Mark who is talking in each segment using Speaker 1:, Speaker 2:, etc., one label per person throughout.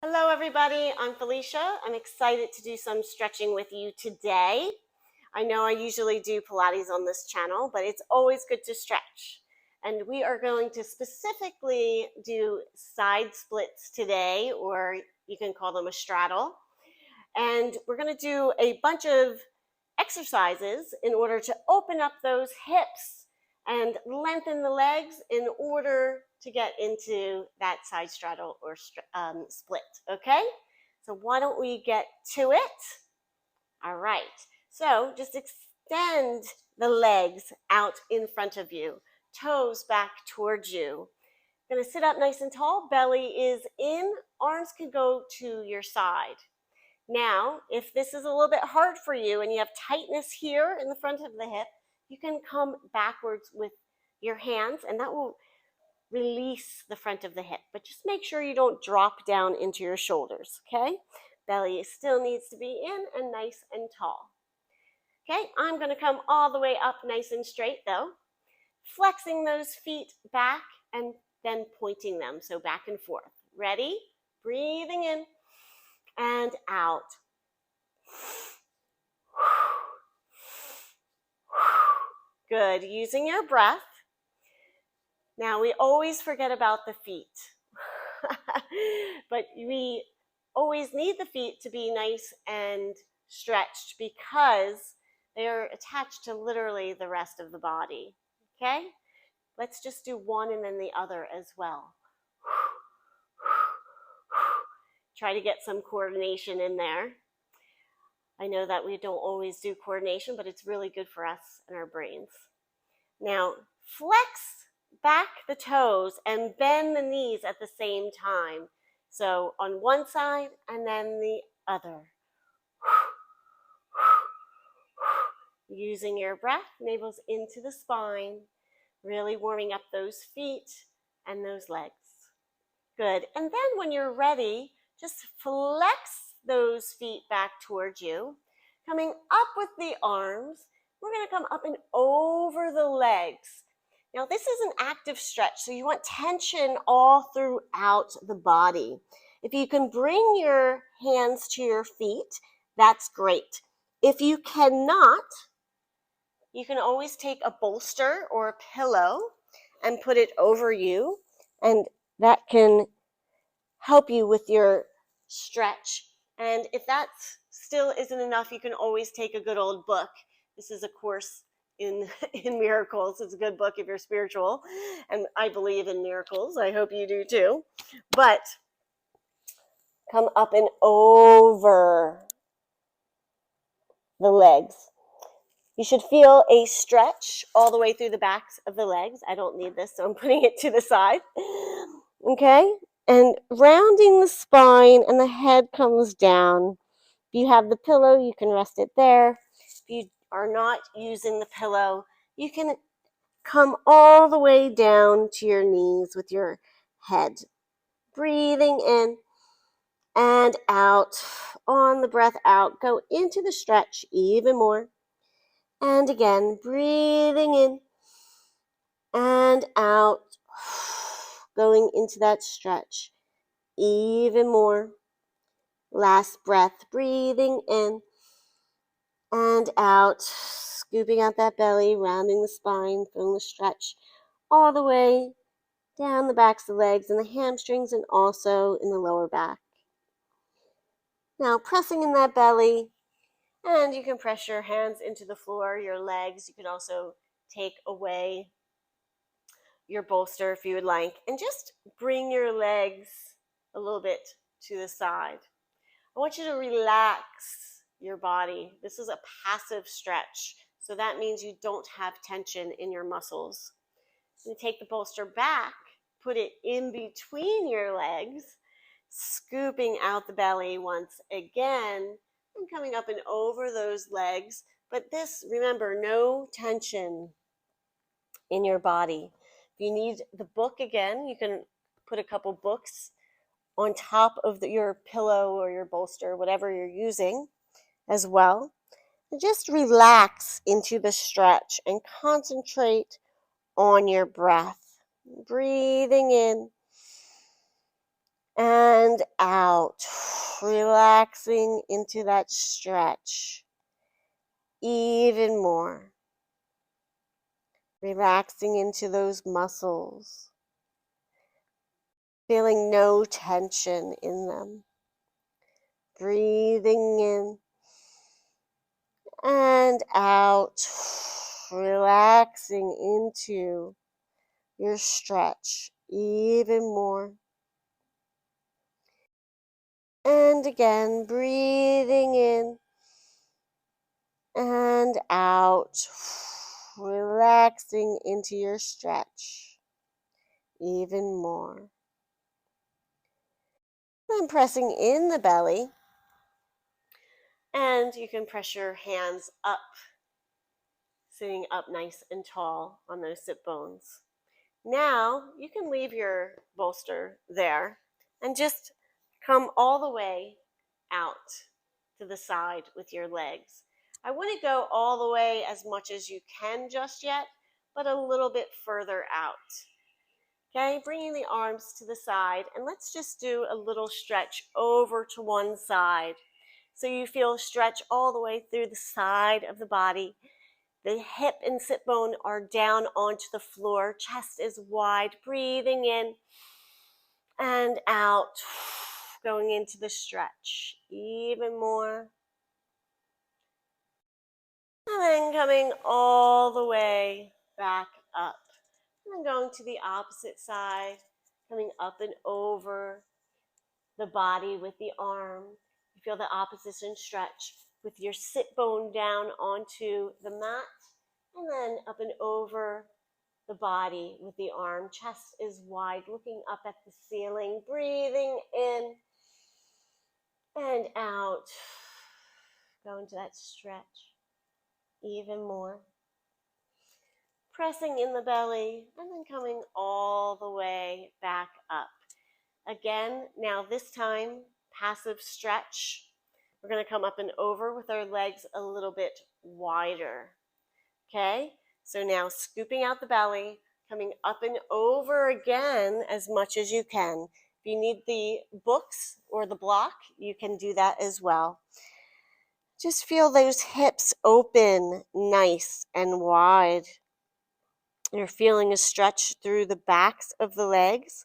Speaker 1: Hello everybody, I'm Felicia. I'm excited to do some stretching with you today. I know I usually do Pilates on this channel, but it's always good to stretch. And we are going to specifically do side splits today, or you can call them a straddle. And we're going to do a bunch of exercises in order to open up those hips and lengthen the legs in order to get into that side straddle or split, okay? So why don't we get to it? All right, so just extend the legs out in front of you, toes back towards you. Gonna sit up nice and tall, belly is in, arms can go to your side. Now, if this is a little bit hard for you and you have tightness here in the front of the hip, you can come backwards with your hands and that will release the front of the hip. But just make sure you don't drop down into your shoulders, okay? Belly still needs to be in and nice and tall. Okay, I'm going to come all the way up nice and straight though, flexing those feet back and then pointing them, so back and forth. Ready? Breathing in and out. Good, using your breath. Now we always forget about the feet, but we always need the feet to be nice and stretched because they are attached to literally the rest of the body, okay? Let's just do one and then the other as well. Try to get some coordination in there. I know that we don't always do coordination, but it's really good for us and our brains. Now, flex back the toes and bend the knees at the same time. So on one side and then the other. Using your breath, navel's into the spine, really warming up those feet and those legs. Good. And then when you're ready, just flex those feet back towards you. Coming up with the arms, we're going to come up and over the legs. Now, this is an active stretch, so you want tension all throughout the body. If you can bring your hands to your feet, that's great. If you cannot, you can always take a bolster or a pillow and put it over you, and that can help you with your stretch. And if that still isn't enough, you can always take a good old book. This is a course in miracles. It's a good book if you're spiritual, and I believe in miracles. I hope you do too. But come up and over the legs. You should feel a stretch all the way through the backs of the legs. I don't need this, so I'm putting it to the side. Okay? And rounding the spine and the head comes down. If you have the pillow, you can rest it there. If you are not using the pillow, you can come all the way down to your knees with your head. Breathing in and out. On the breath out, go into the stretch even more. And again, breathing in and out. Going into that stretch even more. Last breath, breathing in and out, scooping out that belly, rounding the spine, feeling the stretch all the way down the backs of the legs and the hamstrings and also in the lower back. Now pressing in that belly, and you can press your hands into the floor, your legs. You can also take away your bolster if you would like, and just bring your legs a little bit to the side. I want you to relax your body. This is a passive stretch, so that means you don't have tension in your muscles. You take the bolster back, put it in between your legs, scooping out the belly once again, and coming up and over those legs. But this, remember, no tension in your body. If you need the book again, you can put a couple books on top of your pillow or your bolster, whatever you're using as well. And just relax into the stretch and concentrate on your breath. Breathing in and out, relaxing into that stretch even more, relaxing into those muscles, feeling no tension in them, breathing in and out, relaxing into your stretch even more. And again, breathing in and out, relaxing into your stretch even more. Then pressing in the belly, and you can press your hands up, sitting up nice and tall on those sit bones. Now you can leave your bolster there and just come all the way out to the side with your legs. I wouldn't go all the way as much as you can just yet, but a little bit further out. Okay, bringing the arms to the side, and let's just do a little stretch over to one side. So you feel stretch all the way through the side of the body. The hip and sit bone are down onto the floor. Chest is wide. Breathing in and out. Going into the stretch even more. And then coming all the way back up. And then going to the opposite side. Coming up and over the body with the arm. You feel the opposition stretch with your sit bone down onto the mat. And then up and over the body with the arm. Chest is wide, looking up at the ceiling. Breathing in and out. Go into that stretch even more. Pressing in the belly and then coming all the way back up. Again, now this time, passive stretch. We're going to come up and over with our legs a little bit wider. Okay, so now scooping out the belly, coming up and over again as much as you can. If you need the books or the block, you can do that as well. Just feel those hips open nice and wide. You're feeling a stretch through the backs of the legs,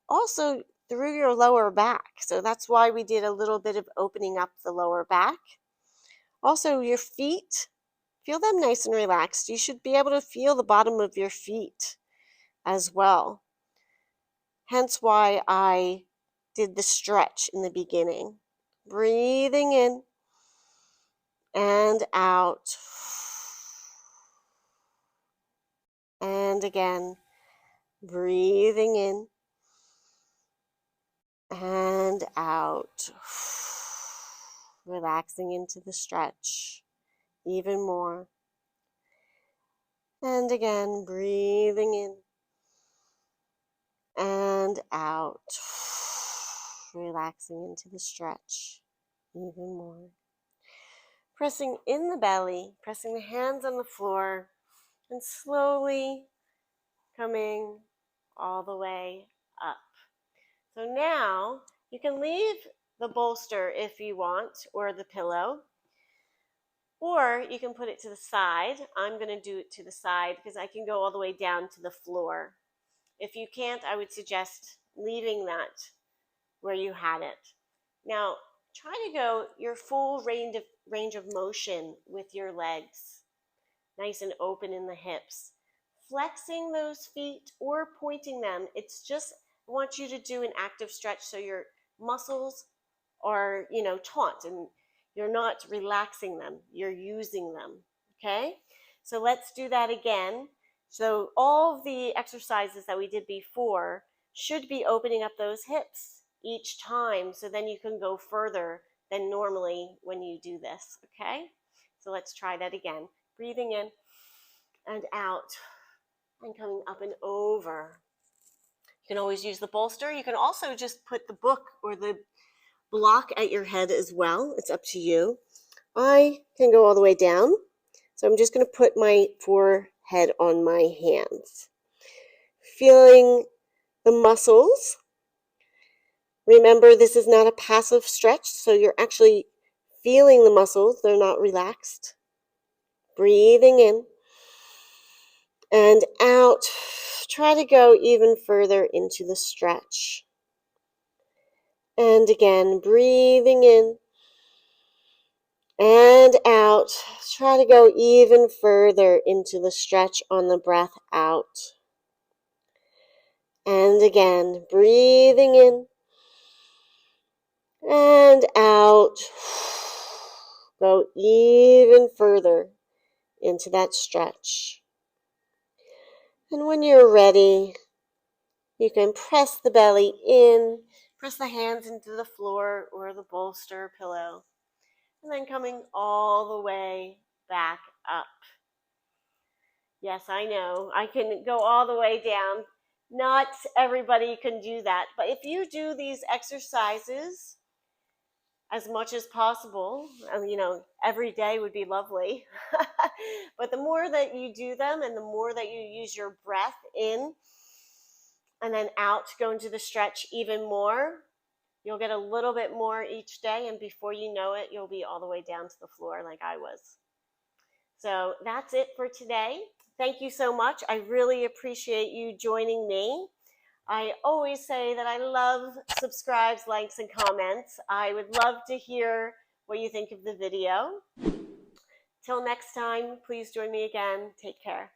Speaker 1: also through your lower back. So that's why we did a little bit of opening up the lower back. Also your feet, feel them nice and relaxed. You should be able to feel the bottom of your feet as well. Hence why I did the stretch in the beginning. Breathing in and out. And again, breathing in and out. Relaxing into the stretch even more. And again, breathing in and out. Relaxing into the stretch even more. Pressing in the belly, pressing the hands on the floor, and slowly coming all the way up. So now you can leave the bolster if you want, or the pillow, or you can put it to the side. I'm going to do it to the side because I can go all the way down to the floor. If you can't, I would suggest leaving that where you had it. Now, try to go your full range of motion with your legs, nice and open in the hips. Flexing those feet or pointing them. It's just, I want you to do an active stretch so your muscles are, taut and you're not relaxing them. You're using them, okay? So let's do that again. So all of the exercises that we did before should be opening up those hips each time, so then you can go further than normally when you do this, okay? So let's try that again. Breathing in and out and coming up and over. You can always use the bolster. You can also just put the book or the block at your head as well. It's up to you. I can go all the way down. So I'm just going to put my forehead on my hands. Feeling the muscles Remember, this is not a passive stretch, so you're actually feeling the muscles. They're not relaxed. Breathing in and out. Try to go even further into the stretch. And again, breathing in and out. Try to go even further into the stretch on the breath out. And again, breathing in and out. Go even further into that stretch. And when you're ready, you can press the belly in, press the hands into the floor or the bolster or pillow, and then coming all the way back up. Yes, I know, I can go all the way down. Not everybody can do that, but if you do these exercises as much as possible, every day would be lovely. But the more that you do them and the more that you use your breath in and then out to go into the stretch even more, you'll get a little bit more each day, and before you know it, you'll be all the way down to the floor like I was. So that's it for today. Thank you so much. I really appreciate you joining me. I always say that I love subscribes, likes, and comments. I would love to hear what you think of the video. Till next time, please join me again. Take care.